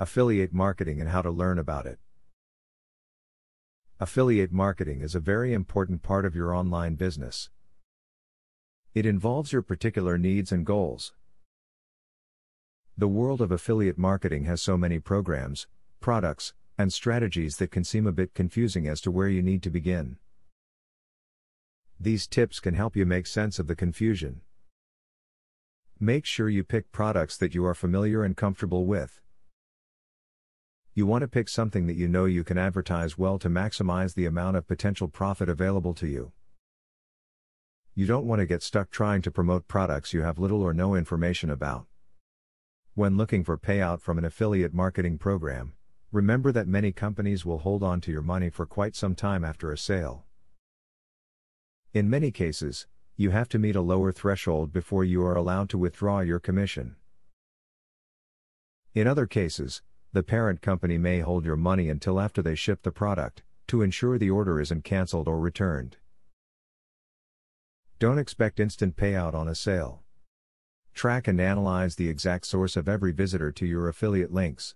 Affiliate marketing and how to learn about it. Affiliate marketing is a very important part of your online business. It involves your particular needs and goals. The world of affiliate marketing has so many programs, products, and strategies that can seem a bit confusing as to where you need to begin. These tips can help you make sense of the confusion. Make sure you pick products that you are familiar and comfortable with. You want to pick something that you know you can advertise well to maximize the amount of potential profit available to you. You don't want to get stuck trying to promote products you have little or no information about. When looking for payout from an affiliate marketing program, remember that many companies will hold on to your money for quite some time after a sale. In many cases, you have to meet a lower threshold before you are allowed to withdraw your commission. In other cases, the parent company may hold your money until after they ship the product, to ensure the order isn't canceled or returned. Don't expect instant payout on a sale. Track and analyze the exact source of every visitor to your affiliate links.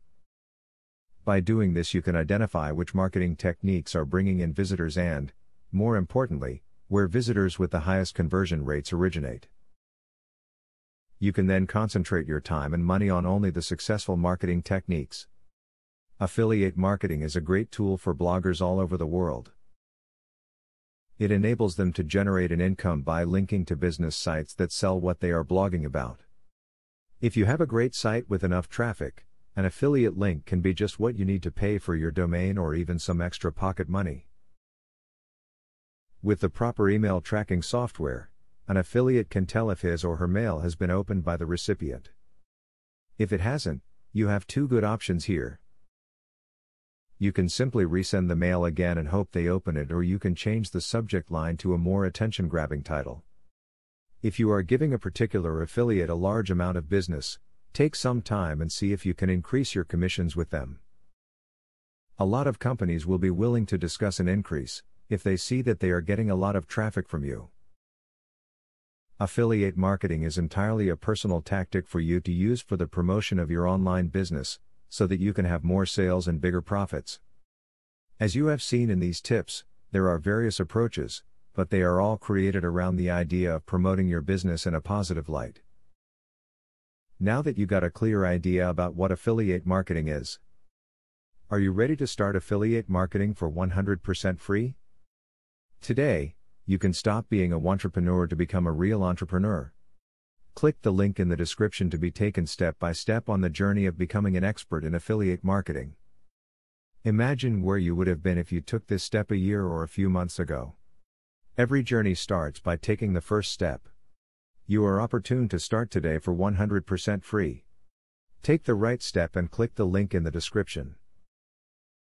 By doing this, you can identify which marketing techniques are bringing in visitors and, more importantly, where visitors with the highest conversion rates originate. You can then concentrate your time and money on only the successful marketing techniques. Affiliate marketing is a great tool for bloggers all over the world. It enables them to generate an income by linking to business sites that sell what they are blogging about. If you have a great site with enough traffic, an affiliate link can be just what you need to pay for your domain or even some extra pocket money. With the proper email tracking software, an affiliate can tell if his or her mail has been opened by the recipient. If it hasn't, you have two good options here. You can simply resend the mail again and hope they open it, or you can change the subject line to a more attention-grabbing title. If you are giving a particular affiliate a large amount of business, take some time and see if you can increase your commissions with them. A lot of companies will be willing to discuss an increase if they see that they are getting a lot of traffic from you. Affiliate marketing is entirely a personal tactic for you to use for the promotion of your online business, so that you can have more sales and bigger profits. As you have seen in these tips, there are various approaches, but they are all created around the idea of promoting your business in a positive light. Now that you got a clear idea about what affiliate marketing is, are you ready to start affiliate marketing for 100% free? Today, you can stop being a wantrepreneur to become a real entrepreneur. Click the link in the description to be taken step by step on the journey of becoming an expert in affiliate marketing. Imagine where you would have been if you took this step a year or a few months ago. Every journey starts by taking the first step. You are opportune to start today for 100% free. Take the right step and click the link in the description.